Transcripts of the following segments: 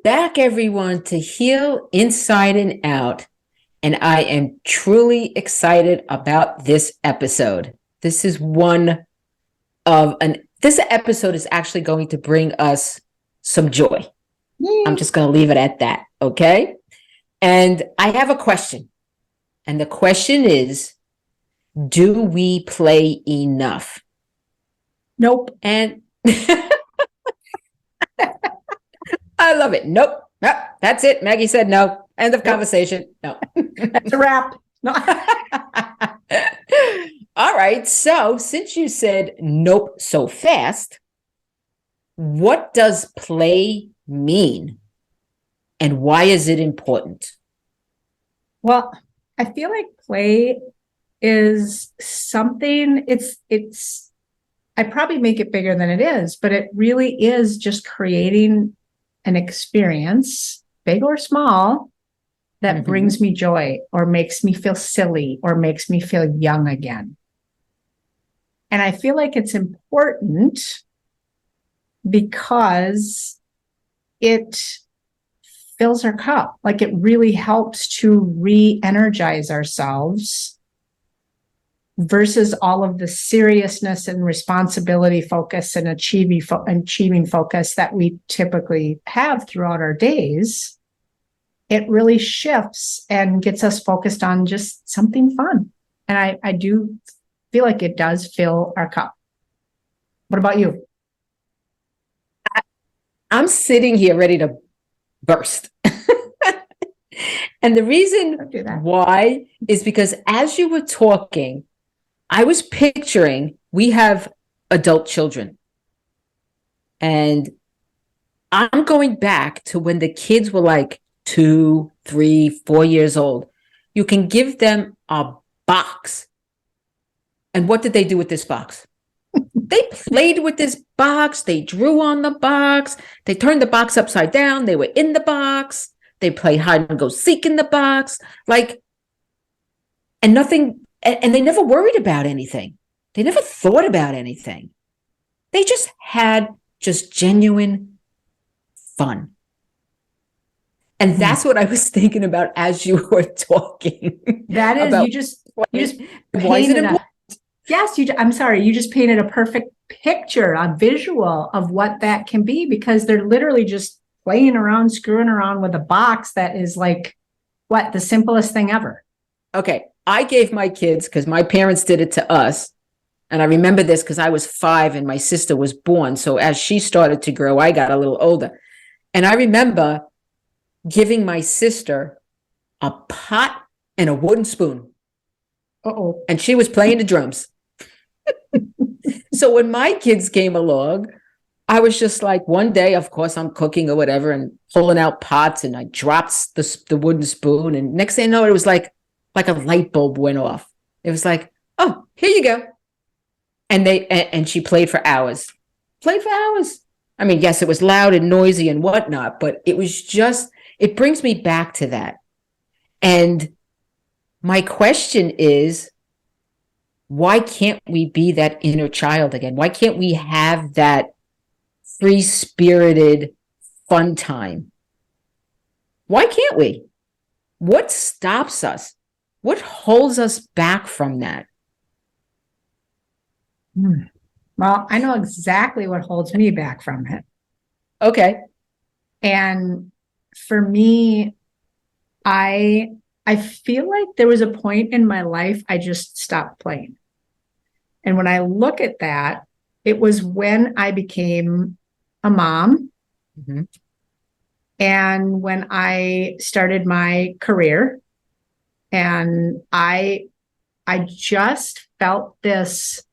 back, everyone, to Heal Inside and Out. And I am truly excited about this episode. This is this episode is actually going to bring us some joy. Yay. I'm just going to leave it at that. Okay. And I have a question. And the question is, do we play enough? Nope. And I love it. Nope. Nope. That's it. Maggie said no. End of conversation. No. That's a wrap. No. All right. So since you said nope so fast, what does play mean? And why is it important? Well, I feel like play is something, I probably make it bigger than it is, but it really is just creating an experience, big or small, that brings me joy or makes me feel silly or makes me feel young again. And I feel like it's important because it fills our cup. Like it really helps to re-energize ourselves versus all of the seriousness and responsibility focus and achieving focus that we typically have throughout our days. It really shifts and gets us focused on just something fun. And I do feel like it does fill our cup. What about you? I'm sitting here ready to burst. And the reason why is because as you were talking, I was picturing we have adult children. And I'm going back to when the kids were like 2, 3, 4 years old. You can give them a box. And what did they do with this box? They played with this box. They drew on the box. They turned the box upside down. They were in the box. They played hide and go seek in the box. And nothing, and they never worried about anything. They never thought about anything. They just had genuine fun. And that's what I was thinking about as you were talking. That is, you just painted I'm sorry, you just painted a perfect picture, a visual of what that can be, because they're literally just playing around, screwing around with a box that is like, the simplest thing ever. Okay, I gave my kids, because my parents did it to us, and I remember this because I was 5 and my sister was born. So as she started to grow, I got a little older. And I remember giving my sister a pot and a wooden spoon. Uh-oh. And she was playing the drums. So when my kids came along, I was just like, one day, of course, I'm cooking or whatever and pulling out pots, and I dropped the wooden spoon. And next thing I know, it was like a light bulb went off. It was like, oh, here you go. And she played for hours. I mean, yes, it was loud and noisy and whatnot, but it was just, it brings me back to that. And my question is, why can't we be that inner child again? Why can't we have that free-spirited fun time? Why can't we? What stops us? What holds us back from that? Well, I know exactly what holds me back from it. Okay. And for me, I feel like there was a point in my life I just stopped playing. And when I look at that, it was when I became a mom. Mm-hmm. And when I started my career, and I just felt this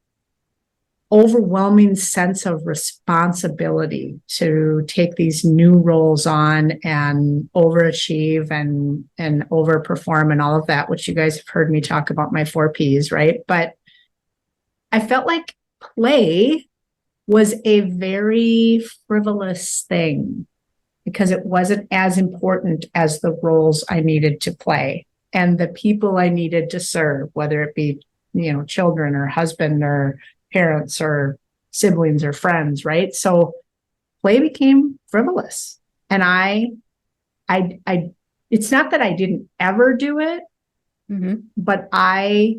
overwhelming sense of responsibility to take these new roles on and overachieve and overperform and all of that, which you guys have heard me talk about my 4 Ps, right? But I felt like play was a very frivolous thing because it wasn't as important as the roles I needed to play and the people I needed to serve, whether it be, children or husband or parents or siblings or friends, right? So play became frivolous. And it's not that I didn't ever do it, but I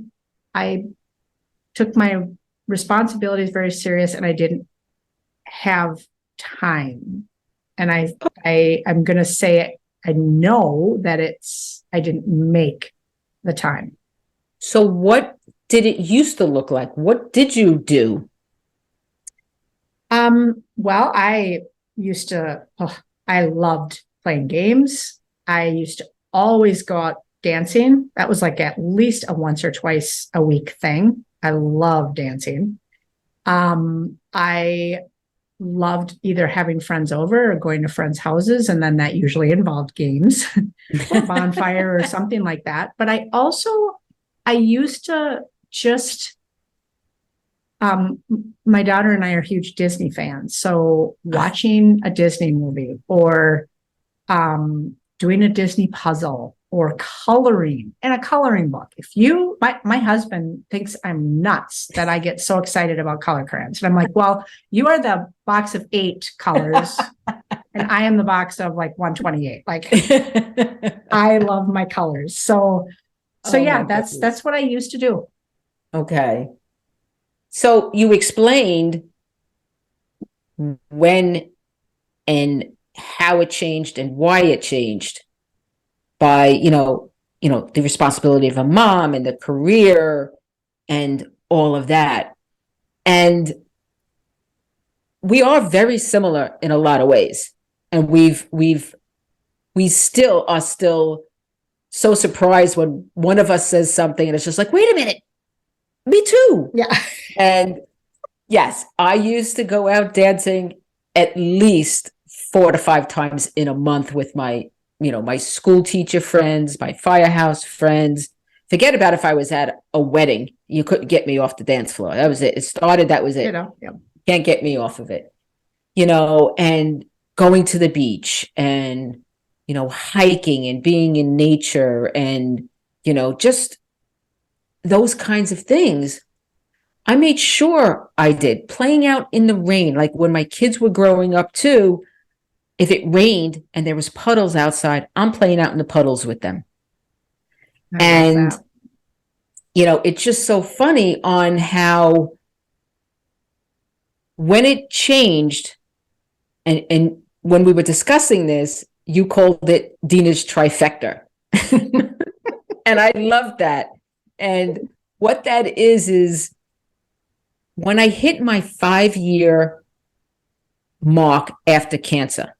took my responsibilities very serious, and I didn't have time. And I'm going to say it. I know that I didn't make the time. So what did it used to look like? What did you do? Well, I loved playing games. I used to always go out dancing. That was like at least a once or twice a week thing. I love dancing. I loved either having friends over or going to friends' houses, and then that usually involved games or bonfire or something like that. But I used to just my daughter and I are huge Disney fans. So watching a Disney movie or doing a Disney puzzle or coloring in a coloring book. My husband thinks I'm nuts that I get so excited about color crayons. And I'm like, well, you are the box of 8 colors and I am the box of like 128. Like I love my colors. So yeah, that's what I used to do. Okay. So you explained when and how it changed and why it changed by, the responsibility of a mom and the career and all of that. And we are very similar in a lot of ways. And we still are so surprised when one of us says something and it's just like, wait a minute, me too. Yeah. And yes, I used to go out dancing at least 4 to 5 times in a month with my school teacher friends, my firehouse friends. Forget about if I was at a wedding. You couldn't get me off the dance floor. That was it. It started, that was it. Can't get me off of it. And going to the beach and, hiking and being in nature and, just those kinds of things. I made sure I did. Playing out in the rain, like when my kids were growing up too, if it rained and there was puddles outside, I'm playing out in the puddles with them. And, it's just so funny on how when it changed and when we were discussing this, you called it Dina's trifecta. And I love that. And what that is when I hit my 5-year mark after cancer,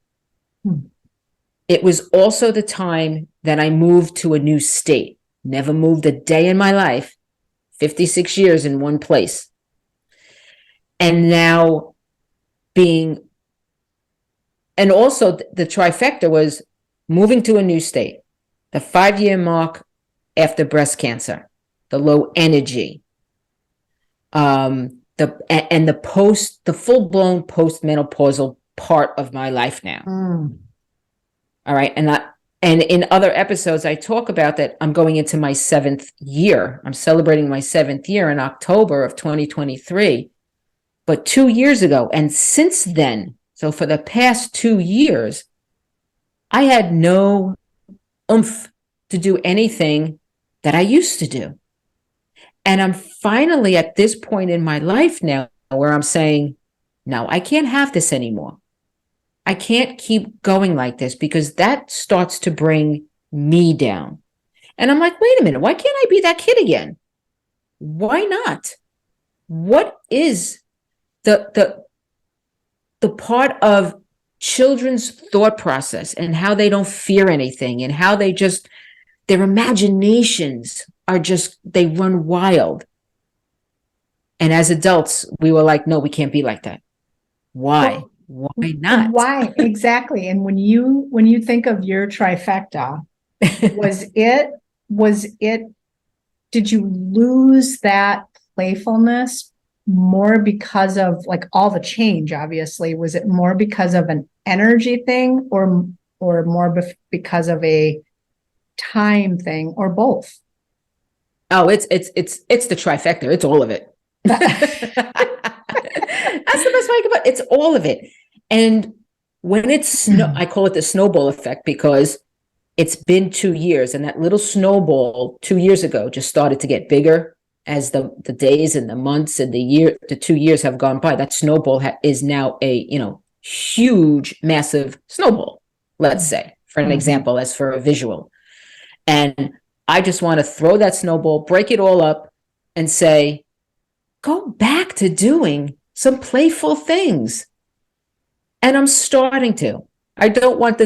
it was also the time that I moved to a new state. Never moved a day in my life, 56 years in one place. And now and also the trifecta was moving to a new state, the 5-year mark after breast cancer, the low energy, the full-blown postmenopausal part of my life now. All right. And in other episodes, I talk about that I'm going into my 7th year. I'm celebrating my 7th year in October of 2023. But 2 years ago, and since then, so for the past 2 years, I had no oomph to do anything that I used to do. And I'm finally at this point in my life now where I'm saying, no, I can't have this anymore. I can't keep going like this because that starts to bring me down. And I'm like, wait a minute, why can't I be that kid again? Why not? What is the part of children's thought process and how they don't fear anything and how their imaginations are they run wild. And as adults, we were like, no, we can't be like that. Why? Why not? Why? Exactly. And when you think of your trifecta, did you lose that playfulness more because of like all the change? Obviously, was it more because of an energy thing or more because of a time thing or both? Oh, it's the trifecta. It's all of it. That's the best way I can put it. It's all of it. And when it's snow, I call it the snowball effect because it's been 2 years, and that little snowball 2 years ago just started to get bigger as the days and the months and the 2 years have gone by. That snowball is now a, huge, massive snowball, let's say, for an example, as for a visual. And I just want to throw that snowball, break it all up, and say, go back to doing some playful things. And I'm starting to. I don't want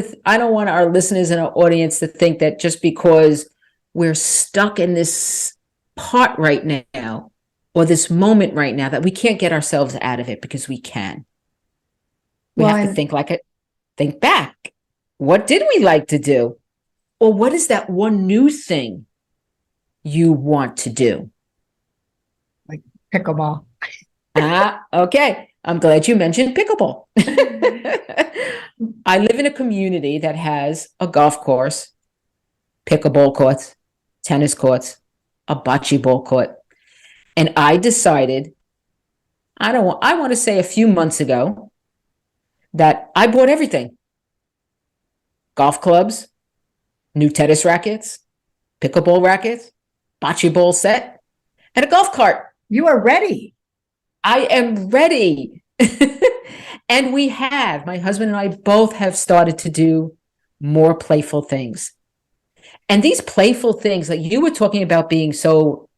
our listeners and our audience to think that just because we're stuck in this part right now, or this moment right now, that we can't get ourselves out of it, because we can. We have to think back. What did we like to do? Or what is that one new thing you want to do? Like pickleball. Okay. I'm glad you mentioned pickleball. I live in a community that has a golf course, pickleball courts, tennis courts, a bocce ball court. And I decided, I want to say a few months ago, that I bought everything. Golf clubs, new tennis rackets, pickleball rackets, bocce ball set, and a golf cart. You are ready. I am ready. And my husband and I both have started to do more playful things. And these playful things, like you were talking about being so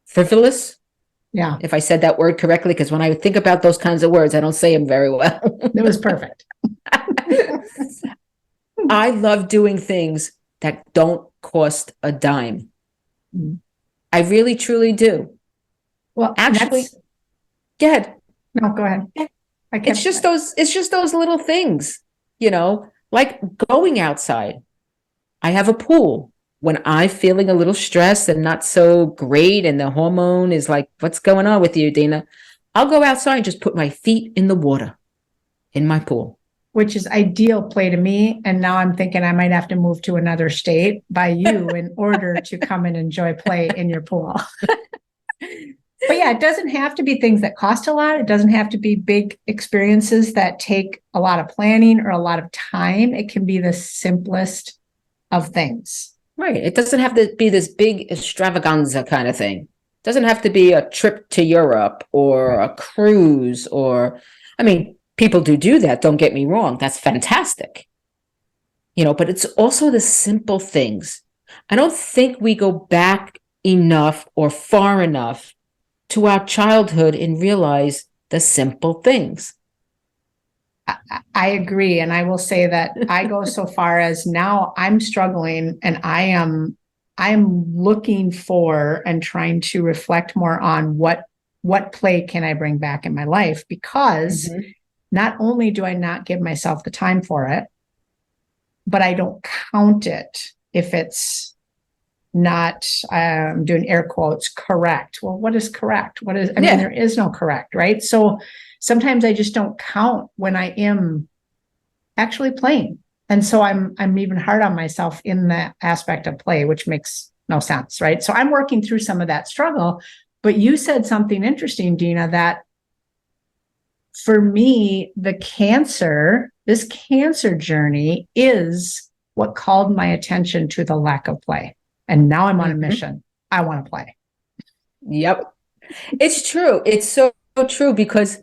frivolous. Yeah. If I said that word correctly, because when I think about those kinds of words, I don't say them very well. It was perfect. I love doing things that don't cost a dime. I really, truly do. Well, actually, go ahead. No, go ahead. It's just those little things, like going outside. I have a pool. When I'm feeling a little stressed and not so great, and the hormone is like, what's going on with you, Dina? I'll go outside and just put my feet in the water in my pool. Which is ideal play to me. And now I'm thinking I might have to move to another state by you in order to come and enjoy play in your pool. But yeah, it doesn't have to be things that cost a lot. It doesn't have to be big experiences that take a lot of planning or a lot of time. It can be the simplest of things. Right. It doesn't have to be this big extravaganza kind of thing. It doesn't have to be a trip to Europe or a cruise people do that. Don't get me wrong. That's fantastic. But it's also the simple things. I don't think we go back enough or far enough to our childhood and realize the simple things. I agree. And I will say that I go so far as now I'm struggling, and I'm looking for and trying to reflect more on what play can I bring back in my life, because not only do I not give myself the time for it, but I don't count it if it's not, I'm doing air quotes, correct. Well, what is correct? There is no correct, right? So sometimes I just don't count when I am actually playing. And so I'm even hard on myself in that aspect of play, which makes no sense, right? So I'm working through some of that struggle. But you said something interesting, Dina, that for me, this cancer journey is what called my attention to the lack of play. And now I'm on a mission. I want to play. Yep. It's true. It's so true, because,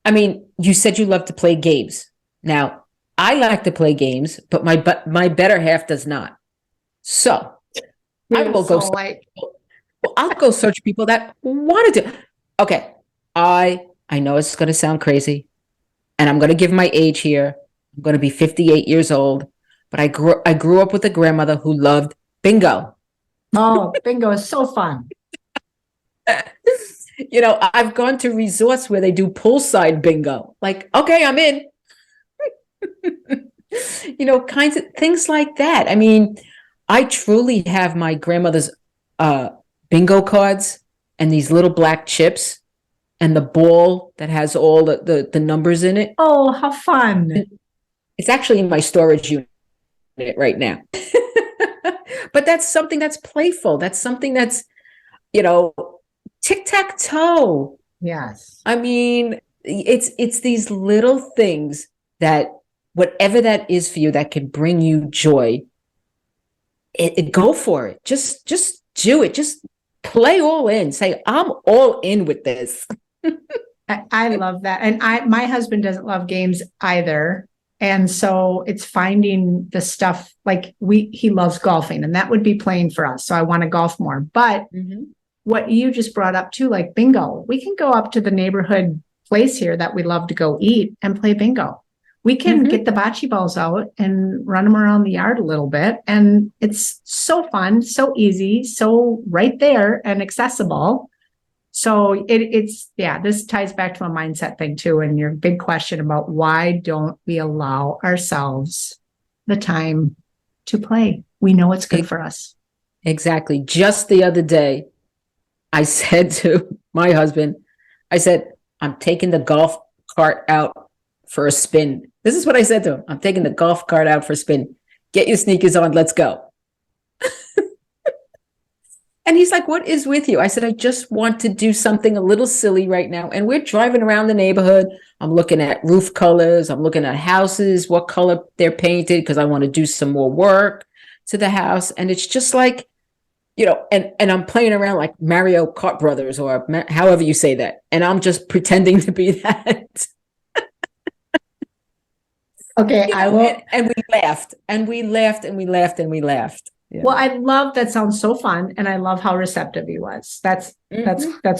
you said you love to play games. Now, I like to play games, but my better half does not. So I will go. I'll go search people that want to do. Okay. I know it's going to sound crazy, and I'm going to give my age here. I'm going to be 58 years old, but I grew up with a grandmother who loved bingo. Oh, bingo is so fun. I've gone to resorts where they do poolside bingo. Like, okay, I'm in. Kinds of things like that. I truly have my grandmother's bingo cards and these little black chips and the ball that has all the numbers in it. Oh, how fun. It's actually in my storage unit right now. But that's something that's playful. That's something that's, tic-tac-toe. Yes. It's these little things that whatever that is for you that could bring you joy, go for it. Just do it. Just play all in. Say, I'm all in with this. I love that. And my husband doesn't love games either. And so it's finding the stuff, like he loves golfing, and that would be playing for us. So I want to golf more. But what you just brought up too, like bingo, we can go up to the neighborhood place here that we love to go eat and play bingo. We can get the bocce balls out and run them around the yard a little bit. And it's so fun, so easy, so right there and accessible. So this ties back to a mindset thing too. And your big question about why don't we allow ourselves the time to play? We know it's good for us. Exactly. Just the other day, I said to my husband, I said, I'm taking the golf cart out for a spin. This is what I said to him. I'm taking the golf cart out for a spin. Get your sneakers on. Let's go. And he's like, what is with you? I said, I just want to do something a little silly right now. And we're driving around the neighborhood. I'm looking at roof colors. I'm looking at houses, what color they're painted, because I want to do some more work to the house. And it's just like, and I'm playing around like Mario Kart Brothers, or however you say that. And I'm just pretending to be that. Okay, I will. And we laughed and we laughed and we laughed and we laughed. Yeah. Well, I love that. Sounds so fun. And I love how receptive he was. That's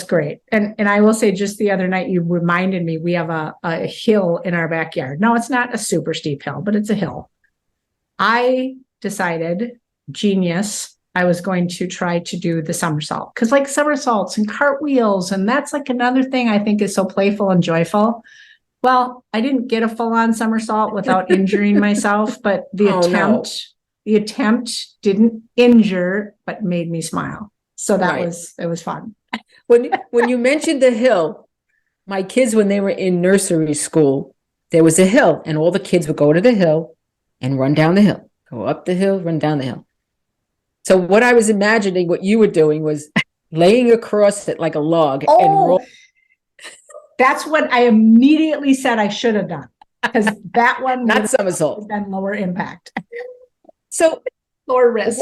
great. And I will say, just the other night, you reminded me, we have a hill in our backyard. No, it's not a super steep hill, but it's a hill. I decided, genius, I was going to try to do the somersault, because like somersaults and cartwheels, and that's like another thing I think is so playful and joyful. Well, I didn't get a full-on somersault without injuring myself, but the attempt didn't injure, but made me smile. So it was fun. When you mentioned the hill, my kids, when they were in nursery school, there was a hill, and all the kids would go to the hill and run down the hill, go up the hill, run down the hill. So what I was imagining, what you were doing was laying across it like a log and roll. That's what I immediately said I should have done, because that one not somersault, been lower impact. So lower risk.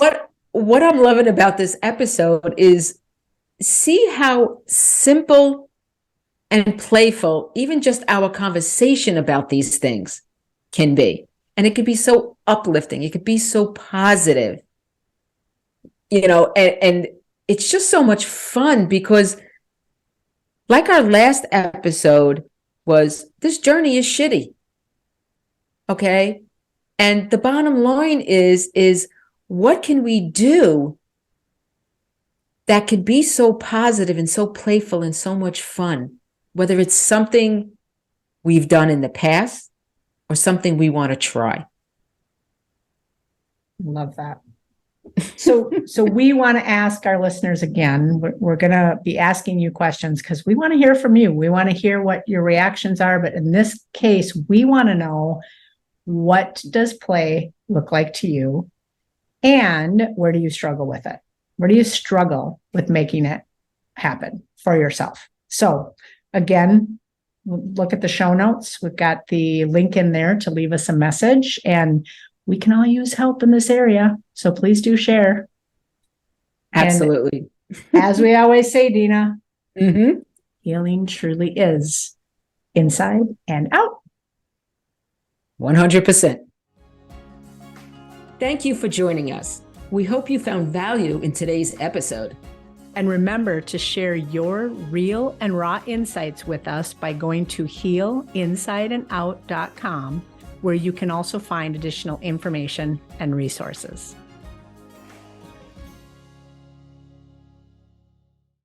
What I'm loving about this episode is see how simple and playful even just our conversation about these things can be. And it could be so uplifting. It could be so positive, and it's just so much fun, because like our last episode was, this journey is shitty. Okay. And the bottom line is what can we do that could be so positive and so playful and so much fun, whether it's something we've done in the past or something we want to try. Love that. So we want to ask our listeners again, we're going to be asking you questions because we want to hear from you. We want to hear what your reactions are. But in this case, we want to know, what does play look like to you? And where do you struggle with it? Where do you struggle with making it happen for yourself? So again, look at the show notes. We've got the link in there to leave us a message, and we can all use help in this area. So please do share. Absolutely. As we always say, Dina, healing truly is inside and out. 100%. Thank you for joining us. We hope you found value in today's episode. And remember to share your real and raw insights with us by going to healinsideandout.com, where you can also find additional information and resources.